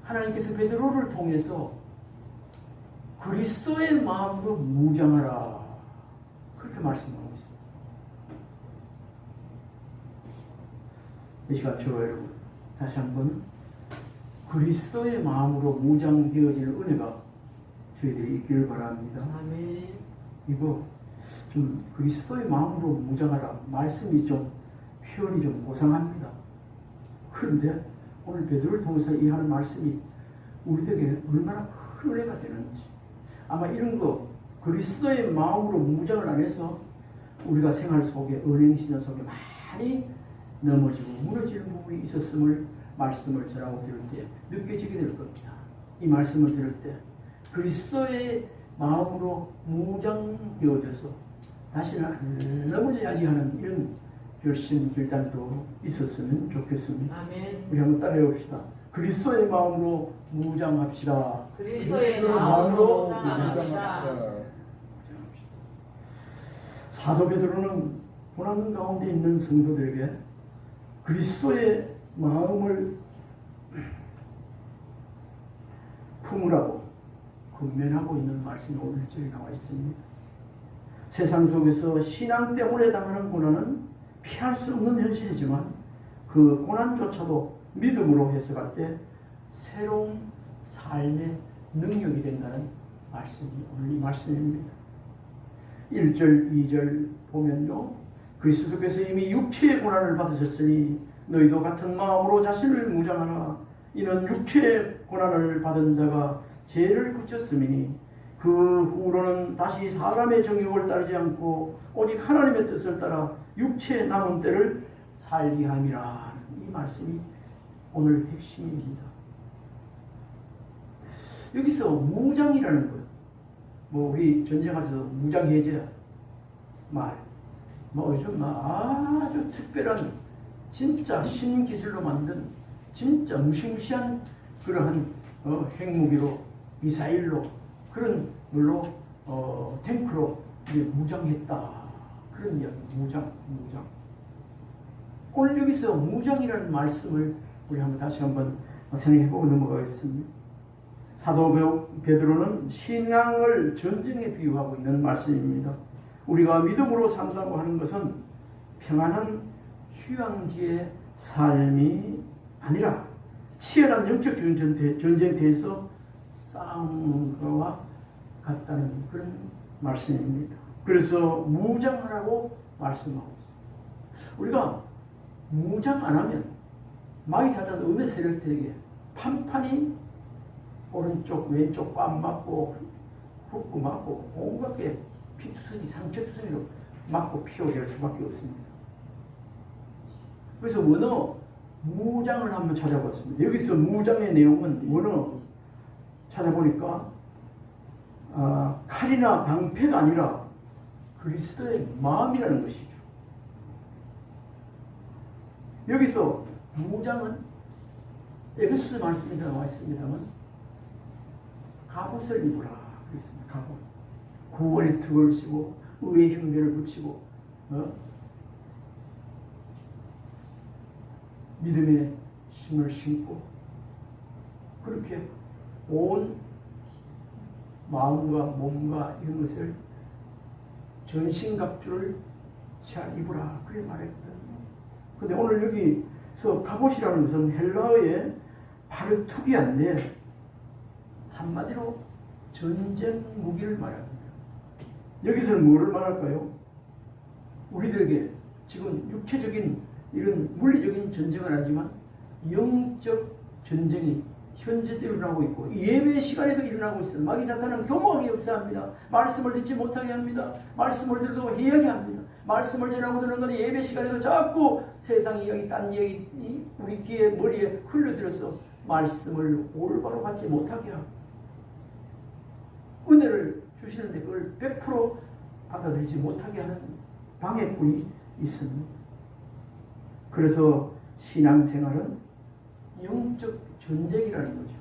하나님께서 베드로를 통해서 그리스도의 마음으로 무장하라 그렇게 말씀하고 있습니다. 이 시간 저와 여러분 다시 한번 그리스도의 마음으로 무장되어지는 은혜가 저희들이 있기를 바랍니다. 아멘. 이거 좀 그리스도의 마음으로 무장하라 말씀이 좀 표현이 좀 고상합니다. 그런데 오늘 베드로를 통해서 이 하는 말씀이 우리에게 얼마나 큰 은혜가 되는지 아마 이런 거 그리스도의 마음으로 무장을 안 해서 우리가 생활 속에 은행신화 속에 많이 넘어지고 무너지는 부분이 있었음을 말씀을 전하고 들을 때 느껴지게 될 겁니다. 이 말씀을 들을 때 그리스도의 마음으로 무장되어져서 다시는 안 넘어져야지 하는 이런 결심, 결단도 있었으면 좋겠습니다. 아멘. 우리 한번 따라해 봅시다. 그리스도의 마음으로 무장합시다. 그리스도의 마음으로 무장합시다. 사도 베드로는 고난 가운데 있는 성도들에게 그리스도의 마음을 품으라고 권면하고 있는 말씀이 오늘 절에 나와 있습니다. 세상 속에서 신앙 때문에 당하는 고난은 피할 수 없는 현실이지만 그 고난조차도 믿음으로 해석할 때 새로운 삶의 능력이 된다는 말씀이 오늘 이 말씀입니다. 1절, 2절 보면요. 그리스도께서 이미 육체의 고난을 받으셨으니 너희도 같은 마음으로 자신을 무장하라. 이는 육체의 고난을 받은 자가 죄를 그쳤음이니 그 후로는 다시 사람의 정욕을 따르지 않고 오직 하나님의 뜻을 따라 육체의 남은 때를 살게 함이라. 이 말씀이 오늘 핵심입니다. 여기서 무장이라는 것, 뭐 우리 전쟁할 때도 무장해제 말, 뭐 요즘 아주 특별한 진짜 신기술로 만든 진짜 무시무시한 그러한 핵무기로 미사일로 그런 걸로 탱크로 이제 무장했다 그런 이야기. 무장. 오늘 여기서 무장이라는 말씀을 우리 한번 다시 한번 생각해보고 넘어가겠습니다. 사도 베드로는 신앙을 전쟁에 비유하고 있는 말씀입니다. 우리가 믿음으로 산다고 하는 것은 평안한 휴양지의 삶이 아니라 치열한 영적 전쟁터에서 싸우는 것과 같다는 그런 말씀입니다. 그래서 무장하라고 말씀하고 있습니다. 우리가 무장 안 하면 마귀 사탄 음의 세력들에게 판판이 오른쪽 왼쪽 뺨 맞고 훅 맞고 온갖 게 피투성이 상처투성이로 맞고 피오게 할 수밖에 없습니다. 그래서 원어 무장을 한번 찾아봤습니다. 여기서 무장의 내용은 원어 찾아보니까 칼이나 방패가 아니라 그리스도의 마음이라는 것이죠. 여기서 무장은 에베소서 말씀에 나와 있습니다만 갑옷을 입으라 그랬습니다. 갑옷. 구원의 턱을 씌고 의의 흉배를 붙이고 믿음의 힘을 신고 그렇게 온 마음과 몸과 이런 것을 전신갑주를 잘 입으라 그래 말했거든요. 근데 오늘 여기서 갑옷이라는 것은 헬라어의 파르투기아인데 한마디로 전쟁 무기를 말합니다. 여기서는 뭐를 말할까요? 우리들에게 지금 육체적인 이런 물리적인 전쟁은 아니지만 영적 전쟁이 현재도 일어나고 있고 예배 시간에도 일어나고 있어요. 마귀 사탄은 교묘하게 역사합니다. 말씀을 듣지 못하게 합니다. 말씀을 들어도 해야게 합니다. 말씀을 전하고 듣는 건 예배 시간에도 자꾸 세상 이야기, 딴 이야기 우리 귀에 머리에 흘러들어서 말씀을 올바로 받지 못하게 하고 은혜를 주시는데 그걸 100% 받아들이지 못하게 하는 방해꾼이 있습니다. 그래서 신앙생활은 영적 전쟁이라는 거죠.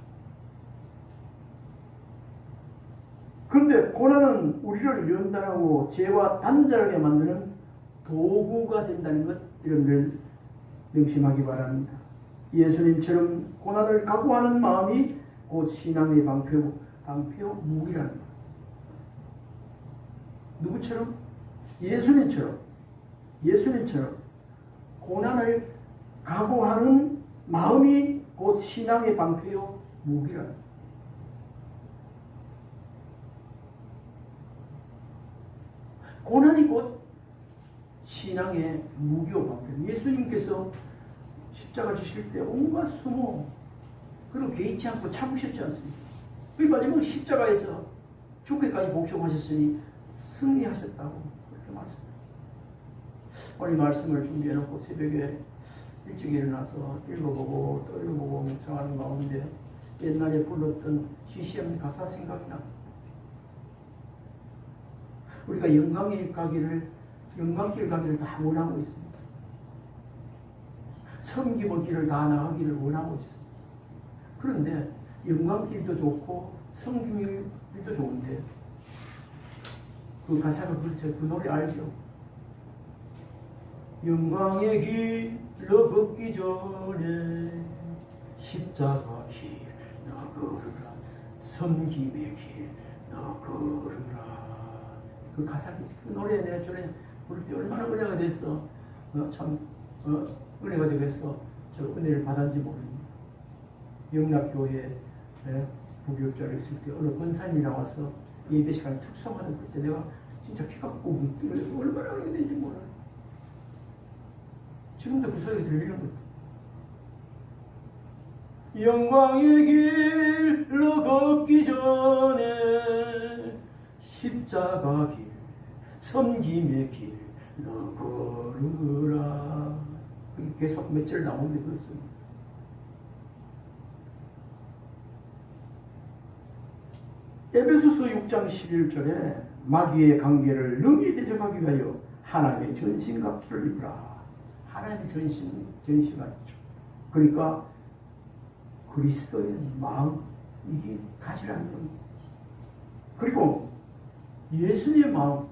그런데 고난은 우리를 연단하고 죄와 단절하게 만드는 도구가 된다는 것 여러분들 명심하기 바랍니다. 예수님처럼 고난을 각오하는 마음이 곧 신앙의 방표 무기라는 거예요. 누구처럼? 예수님처럼 고난을 각오하는 마음이 곧 신앙의 방패요 무기라는 거예요. 고난이 곧 신앙의 무기요 방패. 예수님께서 십자가 지실 때 온갖 수모 그리고 개의치 않고 참으셨지 않습니까? 그 마지막 십자가에서 죽기까지 복종하셨으니 승리하셨다고 그렇게 말씀합니다. 오늘 말씀을 준비해놓고 새벽에 일찍 일어나서 읽어보고 또 읽어보고 묵상하는 가운데 옛날에 불렀던 CCM 가사 생각이 납니다. 우리가 영광길 가기를 다 원하고 있습니다. 섬김의 길을 다 나가기를 원하고 있습니다. 그런데 영광길도 좋고 섬김의 길도 좋은데 그 가사가 그렇죠. 그 노래 알죠? 영광의 길로 걷기 전에 십자가 길 너 걸으라 섬김의 길 너 걸으라. 그 가사가 그 노래 내가 전에 부를 때 얼마나 은혜가 됐어. 은혜가 되겠어. 저 은혜를 받았는지 모릅니다. 영락교회 부교육자를 있을 때 어느 권사님이 나와서 예배 시간에 특성하던 그때 내가 진짜 피가 꼭 뛰어서 얼마나 은혜가 된지 몰라요. 지금도 그 소리가 들리는 거죠. 영광의 길로 걷기 전에 십자가 길 섬김의 길 너 걸으라. 계속 몇 절 나오는데 그렇습니다. 에베소서 6장 11절에 마귀의 관계를 능히 대적하기 위하여 하나님의 전신갑주를 입으라. 하나님의 전신갑주. 그러니까 그리스도의 마음 이게 가지라는 겁니다. 그리고 예수님의 마음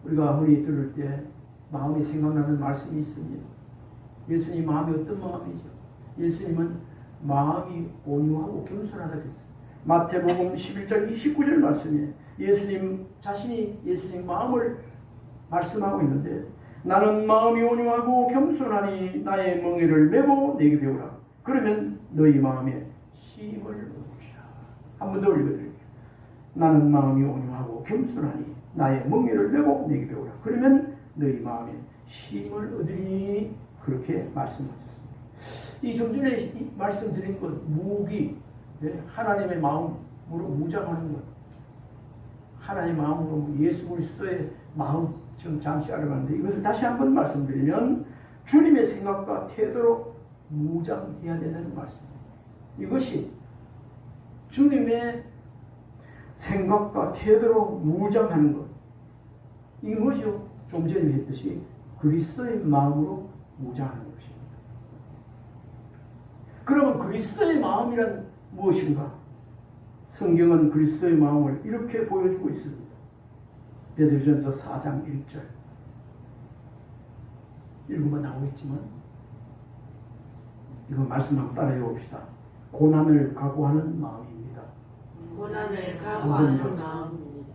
우리가 흔히 들을 때 마음이 생각나는 말씀이 있습니다. 예수님 마음이 어떤 마음이죠? 예수님은 마음이 온유하고 겸손하다 그랬습니다. 마태복음 11장 29절 말씀에 예수님 자신이 예수님 마음을 말씀하고 있는데 나는 마음이 온유하고 겸손하니 나의 멍에를 메고 내게 배우라. 그러면 너희 마음에 쉼을 얻으리라. 한 번 더 읽어드릴게요. 나는 마음이 온유하고 겸손하니 나의 멍에를 메고 내게 배우라. 그러면 너희 마음에 쉼을 얻으리니 그렇게 말씀하셨습니다. 이 좀 전에 말씀드린 것 무기 하나님의 마음으로 무장하는 것 하나님의 마음으로 예수 그리스도의 마음 지금 잠시 알아봤는데 이것을 다시 한번 말씀드리면 주님의 생각과 태도로 무장해야 된다는 말씀입니다. 이것이 주님의 생각과 태도로 무장하는 것 이것이요 좀 전에 했듯이 그리스도의 마음으로 무장하는 것입니다. 그러면 그리스도의 마음이란 무엇인가? 성경은 그리스도의 마음을 이렇게 보여주고 있습니다. 베드로전서 4장 1절 읽으면 나오겠지만 이거 말씀 한번 따라해 봅시다. 고난을 각오하는 마음입니다. 고난을 각오하는 마음입니다.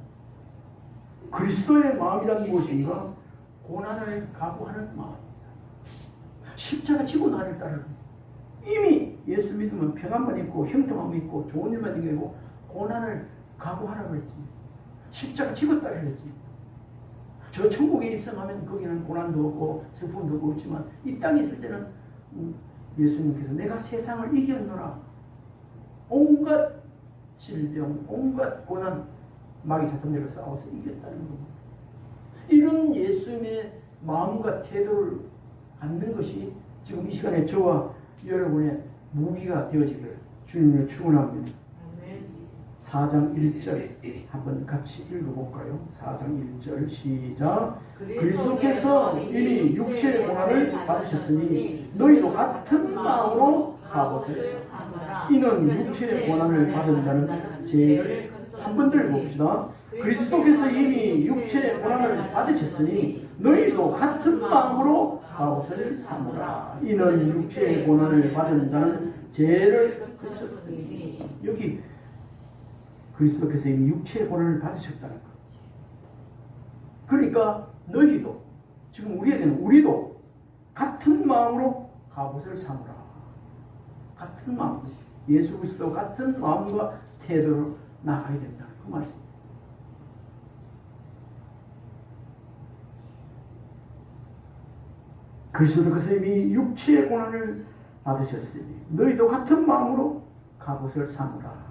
그리스도의 마음이란 무엇인가? 고난을 각오하는 마음입니다. 십자가 지고 나를 따르는 이미 예수 믿으면 평안만 있고 형통함이 있고 좋은 일만 있고 고난을 각오하라고 그랬지. 십자가 지고 따르라 그랬지. 저 천국에 입성하면 거기는 고난도 없고 슬픔도 없지만 이 땅에 있을 때는 예수님께서 내가 세상을 이겼노라. 온갖 질병, 온갖 고난, 마귀 사탄들과 싸워서 이겼다는 겁니다. 이런 예수님의 마음과 태도를 갖는 것이 지금 이 시간에 저와 여러분의 무기가 되어지기를 주님을 축원합니다. 4장 1절 한번 같이 읽어볼까요? 4장 1절 시작. 그리스도께서 이미 육체의 고난을 받으셨으니 너희도 같은 마음으로 가보세요. 이는 육체의 고난을 받은 자는 죄를 3번들 봅시다. 그리스도께서 이미 육체의 고난을 받으셨으니 너희도 같은 마음으로 가옷을 삼으라. 이는 육체의 고난을 받은 자는 죄를 그쳤으니. 여기 그리스도께서 이미 육체의 고난을 받으셨다는 것. 그러니까 너희도, 지금 우리에게는 우리도 같은 마음으로 갑옷을 삼으라. 같은 마음, 예수 그리스도 같은 마음과 태도로 나가야 된다는 그 말씀입니다. 그리스도께서 이미 육체의 고난을 받으셨으니 너희도 같은 마음으로 갑옷을 삼으라.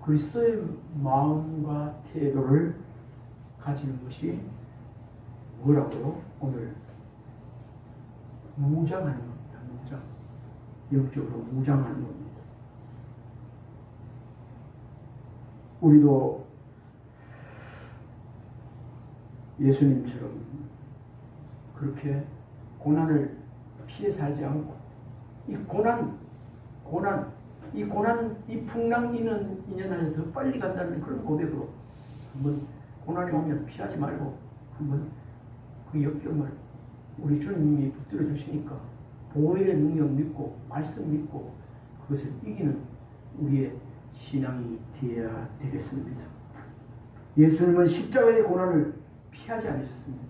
그리스도의 마음과 태도를 가지는 것이 뭐라고요? 오늘 무장하는 겁니다. 무장. 영적으로 무장하는 겁니다. 우리도 예수님처럼 그렇게 고난을 피해 살지 않고 이 풍랑 인연에서 더 빨리 간다는 그런 고백으로 한번 고난이 오면 피하지 말고 한번 그 역경을 우리 주님이 붙들어 주시니까 보혈의 능력 믿고 말씀 믿고 그것을 이기는 우리의 신앙이 되어야 되겠습니다. 예수님은 십자가의 고난을 피하지 않으셨습니다.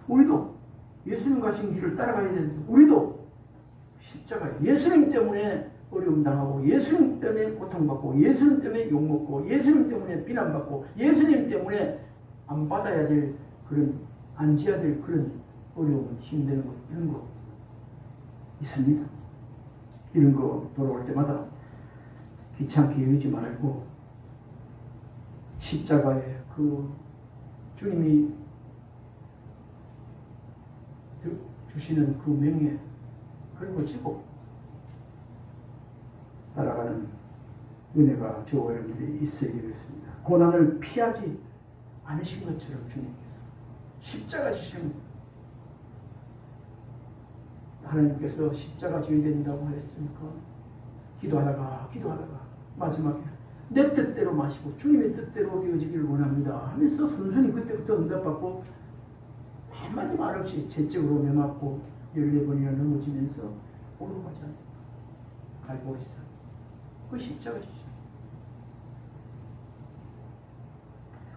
우리도 예수님 가신 길을 따라가야 되는데 우리도 십자가 예수님 때문에 어려움 당하고 예수님 때문에 고통받고 예수님 때문에 욕먹고 예수님 때문에 비난받고 예수님 때문에 안 받아야 될 그런 안 지어야 될 그런 어려움 힘드는 것 이런 거 있습니다. 이런 거 돌아올 때마다 귀찮게 여기지 말고 십자가에 그 주님이 주시는 그 명예 그런 걸 지고 따라가는 은혜가 저와 여러분들이 있어야 되겠습니다. 고난을 피하지 않으신 것처럼 주님께서 십자가 지신 하나님께서 십자가 져야 된다고 했습니까? 기도하다가 마지막에 내 뜻대로 마시고 주님의 뜻대로 되어지기를 원합니다 하면서 순순히 그때부터 응답받고 한마디 말 없이 채찍으로 매맞고 14번이나 넘어지면서 올라가지 않습니다. 갈보리산 그 십자가 지죠.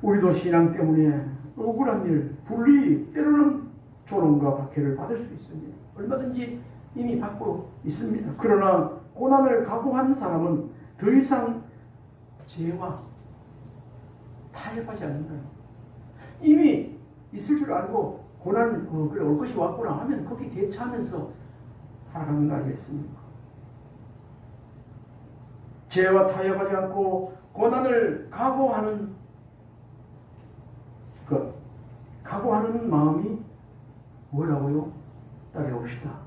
우리도 신앙 때문에 억울한 일, 불리, 때로는 조롱과 박해를 받을 수 있습니다. 얼마든지 이미 받고 있습니다. 그러나 고난을 각오한 사람은 더 이상 죄와 타협하지 않는다. 이미 있을 줄 알고 고난 그래 올 것이 왔구나 하면 거기 대처하면서 살아가는 거 아니겠습니까? 죄와 타협하지 않고 고난을 각오하는 각오하는 마음이 뭐라고요? 따라옵시다.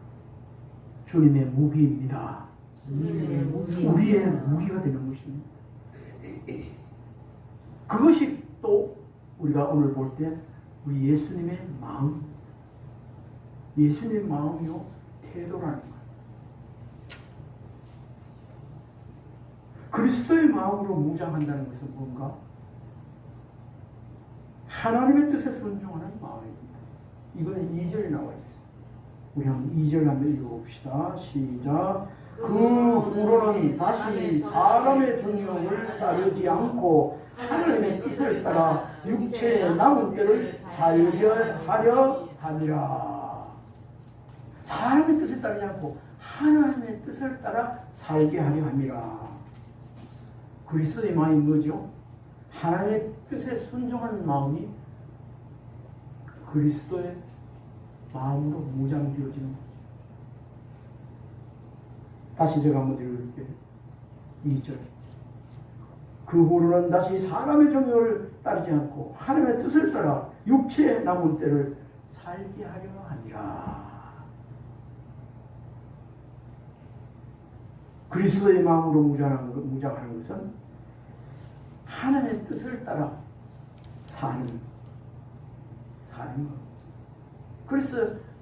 주님의 무기입니다. 우리의 무기가 되는 것입니다. 그것이 또 우리가 오늘 볼 때 우리 예수님의 마음, 예수님의 마음이요 태도라는 것. 그리스도의 마음으로 무장한다는 것은 뭔가? 하나님의 뜻에 순종하는 마음입니다. 이거는 2절에 나와 있어요. 우리 한번 2절 한번 읽어봅시다. 시작. 그 후로는 다시 사람의 정욕을 따르지 않고 하나님의 뜻을 따라 육체의 남은 때를 살게 하려 함이라. 사람의 뜻을 따르지 않고 하나님의 뜻을 따라 살게 하려 함이라. 그리스도의 마음이 뭐죠? 하나님의 뜻에 순종하는 마음이 그리스도의 마음으로 무장되어지는 거죠. 다시 제가 한번 읽을게요. 2절. 그 후로는 다시 사람의 정욕을 따르지 않고 하나님의 뜻을 따라 육체의 남은 때를 살게 하려 함이라. 그리스도의 마음으로 무장하는 것은 하나님의 뜻을 따라 사는 것. 그래서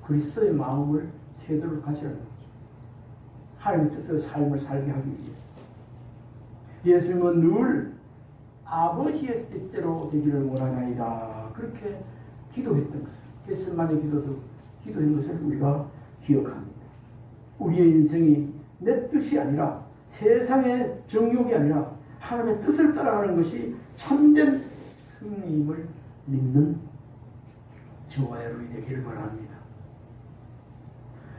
그리스도의 마음을 태도를 가지라는 거죠. 하나님의 뜻대로 삶을 살게 하기 위해. 예수님은 늘 아버지의 뜻대로 되기를 원하나이다. 그렇게 기도했던 것을, 겟세마네 기도한 것을 우리가 기억합니다. 우리의 인생이 내 뜻이 아니라 세상의 정욕이 아니라 하나님의 뜻을 따라가는 것이 참된 승리임을 믿는 저와 여러분이 되기를 바랍니다.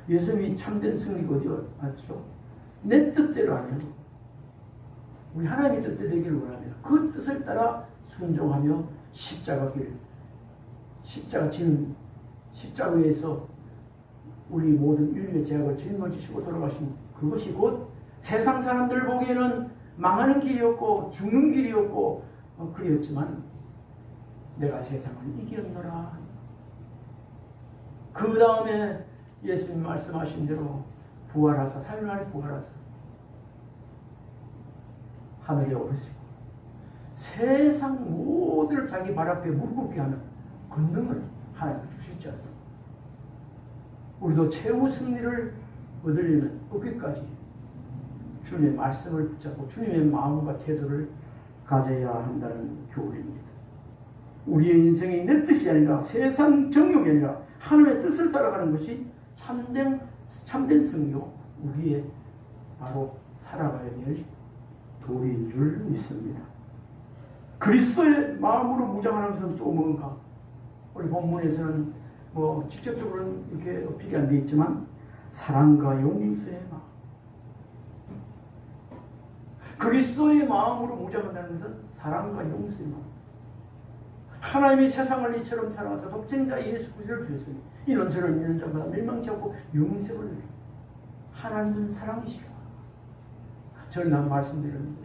예수님이 참된 승리가 어디 맞죠? 내 뜻대로 아니요. 우리 하나님의 뜻대로 되기를 원합니다. 그 뜻을 따라 순종하며 십자가 지는 십자가 위에서 우리 모든 인류의 죄악을 짊어지시고 돌아가신 그것이 곧 세상 사람들 보기에는 망하는 길이었고 죽는 길이었고 그리웠지만 내가 세상을 이겼노라. 그 다음에 예수님 말씀하신 대로 부활하사, 3일 만에 부활하사 하늘에 오르시고 세상 모두를 자기 발 앞에 무릎 꿇게 하는 권능을 하나님 주시지 않습니까? 우리도 최후 승리를 얻으려면 거기까지 주님의 말씀을 붙잡고 주님의 마음과 태도를 가져야 한다는 교훈입니다. 우리의 인생이 내 뜻이 아니라 세상 정욕이 아니라 하나님의 뜻을 따라가는 것이 참된 승리요 우리의 바로 살아가야 될 도리인 줄 믿습니다. 그리스도의 마음으로 무장하는 것은 또 뭔가? 우리 본문에서는 직접적으로는 이렇게 어필이 안 되어 있지만 사랑과 용서의 마음. 그리스도의 마음으로 무장한다는 것은 사랑과 용서의 마음. 하나님이 세상을 이처럼 사랑하사 독생자 예수 그리스도를 주셨으니 이런 저를 믿는 자마다 멸망치 않고 영생을 누리게. 하나님은 사랑이시라. 저는 한 말씀드렸는데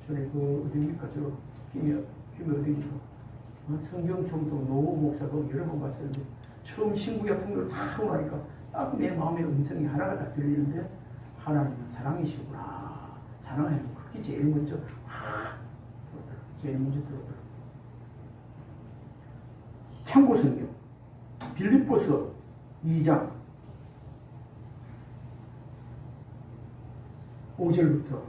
전에 어디입니까? 저 김이 어디입니까? 성경총독 노호 목사가 여러 번 봤었는데 처음 신구약 통독을 다 하고 나니까 딱 내 마음의 음성이 하나가 딱 들리는데 하나님은 사랑이시구나. 사랑하면 그렇게 제일 먼저 들어오더라고요. 참고 성경 빌립보서 2장 5절부터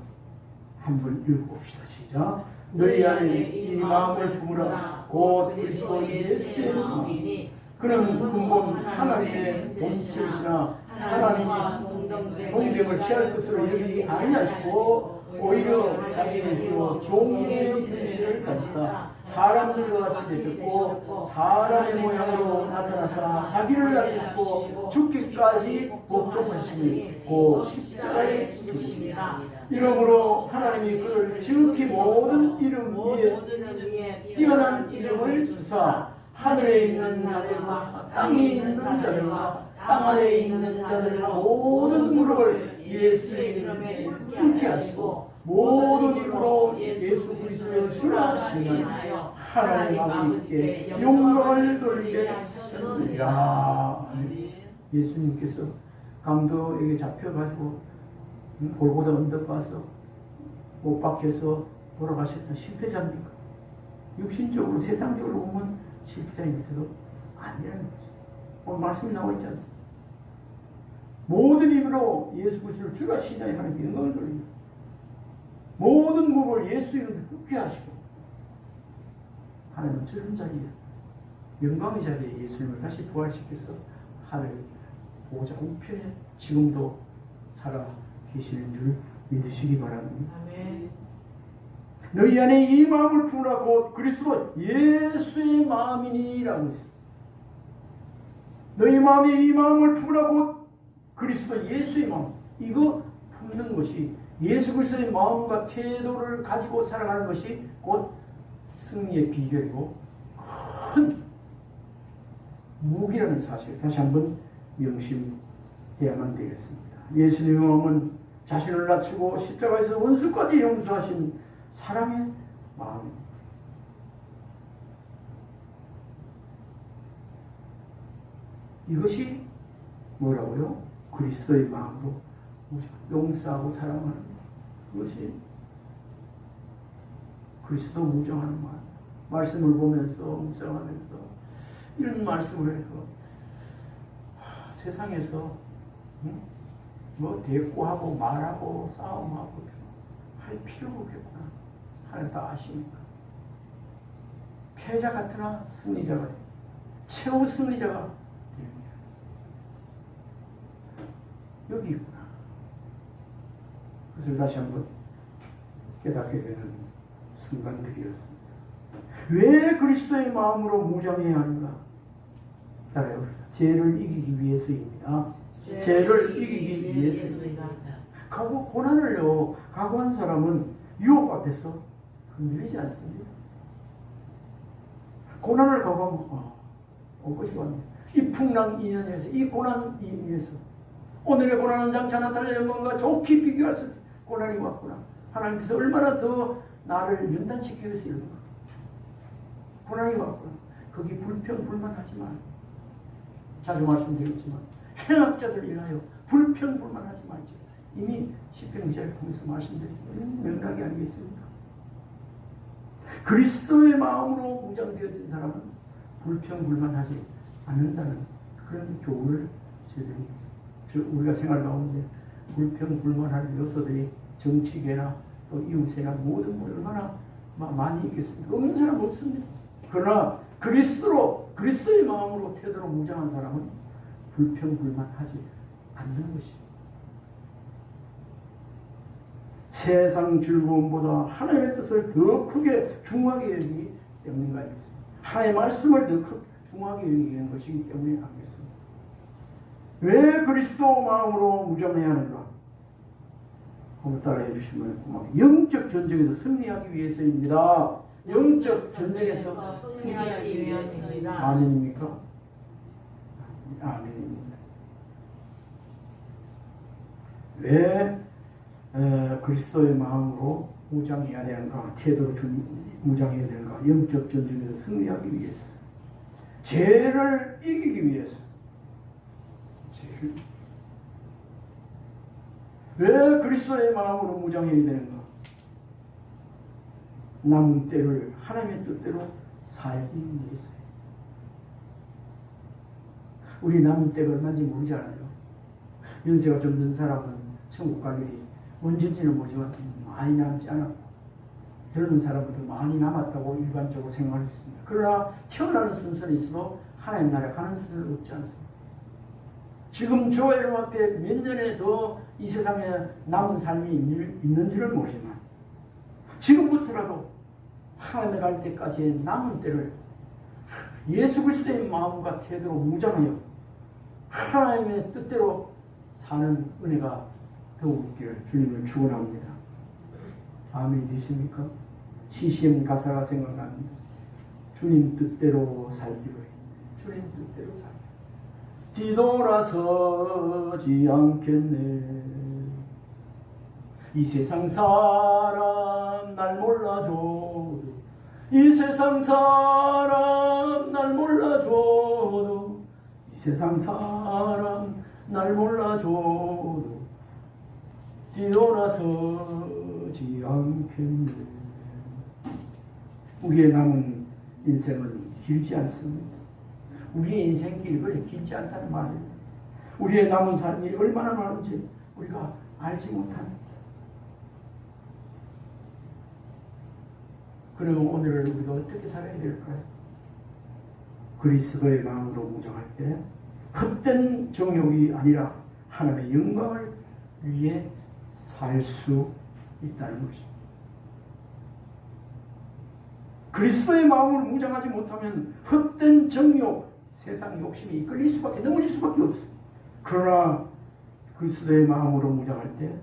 한번 읽어봅시다. 시작. 너희 안에 이 마음을 품으라. 곧 그리스도 예수의 마음이니 그는 근본 하나님의 본체시나 하나님과 동등됨을 취할 것으로 여기지 아니하시고 오히려 자기의 힘으로 종의 분실을 가지사 사람들과 같이 되셨고 사람의 모양으로 나타나사 자기를 낮추시고 죽기까지 복종하시니 곧 십자가에 죽으십니다. 이러므로 하나님이 그를 지극히 모든 이름 위에 뛰어난 이름을 주사 하늘에 있는 자들과 땅에 있는 자들과 땅 아래에 있는 자들과 모든 무릎을 예수의 이름에 꿇게 하시고 모든 이름으로 예수 그리스도의 주라 하시나요 하나님 아버지께 영광을 돌리게 하셨느니라. 예수님께서 강도에게 잡혀가지고 골고다 언덕 가서 못 박혀서 돌아가셨던 실패자입니까? 육신적으로 세상적으로 보면 실패자임에서도 아니라는 거죠. 오늘 말씀이 나와 있지 않습니까? 모든 입으로 예수 그리스도를 주가 시나에 하나님께 영광을 돌립니다. 모든 무릎을 예수 이름으로 꿇게 하시고 하나님은 저런 자리에 영광의 자리에 예수님을 다시 부활시켜서 하늘 보호자 우편에 지금도 살아 계시는 줄 믿으시기 바랍니다. 아멘. 너희 안에 이 마음을 품으라. 곧 그리스도 예수의 마음이니라고 했습니다. 너희 마음에 이 마음을 품으라. 곧 그리스도 예수의 마음. 이거 품는 것이 예수 그리스도의 마음과 태도를 가지고 살아가는 것이 곧 승리의 비결이고 큰 무기라는 사실 다시 한번 명심해야만 되겠습니다. 예수님의 마음은 자신을 낮추고 십자가에서 원수까지 용서하신 사랑의 마음입니다. 이것이 뭐라고요? 그리스도의 마음으로 용서하고 사랑하는 그것이 그리스도 무정하는 말. 말씀을 보면서 묵상하면서 이런 말씀을 해서 세상에서 뭐 대꾸하고 말하고 싸움하고 할 필요가 없겠구나. 하나님 다 아시니까. 패자 같으나 승리자가 돼. 최후 승리자가 되는 거예요. 여기 있구나. 그것을 다시 한번 깨닫게 되는 순간들이었습니다. 왜 그리스도의 마음으로 무장해야 하는가? 따라해봅시다. 죄를 이기기 위해서입니다. 죄를 이기기 위해서입니다. 고난을요, 각오한 사람은 유혹 앞에서 흔들리지 않습니다. 고난을 각오하면 올 것이 왔네. 이 풍랑 인연에서, 이 고난 인연에서 오늘의 고난은 장차나 달의 영광과 좋게 비교할 수 없는 고난이 왔구나. 하나님께서 얼마나 더 나를 연단시키기 위해서 이런 거. 고난이 왔구나. 거기 불평불만하지 마. 자주 말씀드렸지만 행악자들 인하여 불평불만하지 말지. 이미 시편 기자를 통해서 말씀드린 맥락이 아니겠습니까? 그리스도의 마음으로 무장되어진 사람은 불평불만하지 않는다는 그런 교훈을 제공했습니다. 우리가 생활 가운데 불평불만할 요소들이 정치계나 또 이웃이나 모든 분이 얼마나 많이 있겠습니까? 없는 사람 없습니다. 그러나 그리스도의 마음으로 태도로 무장한 사람은 불평불만하지 않는 것입니다. 세상 즐거움보다 하나님의 뜻을 더 크게 중하게 여기기 때문인가 하겠습니다. 하나님의 말씀을 더 중하게 여기는 것이기 때문에 하겠습니다. 왜 그리스도 마음으로 무장해야 하는가? 한번 따라해 주시면 고맙습니다. 영적 전쟁에서 승리하기 위해서입니다. 영적 전쟁에서 승리하기 위함입니다. 아멘입니까? 아멘입니다. 왜 그리스도의 마음으로 무장해야 되는가? 태도로 무장해야 되는가? 영적 전쟁에서 승리하기 위해서, 죄를 이기기 위해서. 왜 그리스도의 마음으로 무장해야 되는가? 남은 때를 하나님의 뜻대로 살기 위해서. 우리 남은 때가 얼마인지 모르지 않아요. 연세가 좀 든 사람은 천국 갈 일이 언제인지는 모르지만 많이 남지 않았고, 젊은 사람들도 많이 남았다고 일반적으로 생각할 수 있습니다. 그러나 태어나는 순서는 있어도 하나님 나라 가는 순서는 없지 않습니다. 지금 저 여러분 앞에 몇 년에 더 이 세상에 남은 삶이 있는지는 모르지만 지금부터라도 하나님에 갈 때까지의 남은 때를 예수 그리스도의 마음과 태도로 무장하여 하나님의 뜻대로 사는 은혜가 더욱 있기를 주님을 축원합니다. 아멘 되십니까? CCM 가사가 생각납니다. 주님 뜻대로 살기로 했네. 주님 뜻대로 살기로. 뒤돌아서지 않겠네. 이 세상 사람 날 몰라줘도, 이 세상 사람 날 몰라줘도, 이 세상 사람 날 몰라줘도 뒤돌아서지 않겠네. 우리의 남은 인생은 길지 않습니다. 우리의 인생길이 그래 길지 않다는 말이에요. 우리의 남은 삶이 얼마나 많은지 우리가 알지 못합니다. 그러면 오늘을 우리가 어떻게 살아야 될까요? 그리스도의 마음으로 무장할 때 헛된 정욕이 아니라 하나님의 영광을 위해 살 수 있다는 것입니다. 그리스도의 마음으로 무장하지 못하면 헛된 정욕, 세상 욕심이 이끌릴 수밖에, 넘어질 수밖에 없어요. 그러나 그리스도의 마음으로 무장할 때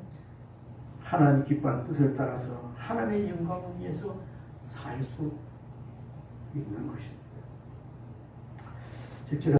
하나님 기뻐하는 뜻을 따라서 하나님의 영광을 위해서 살 수 있는 것입니다.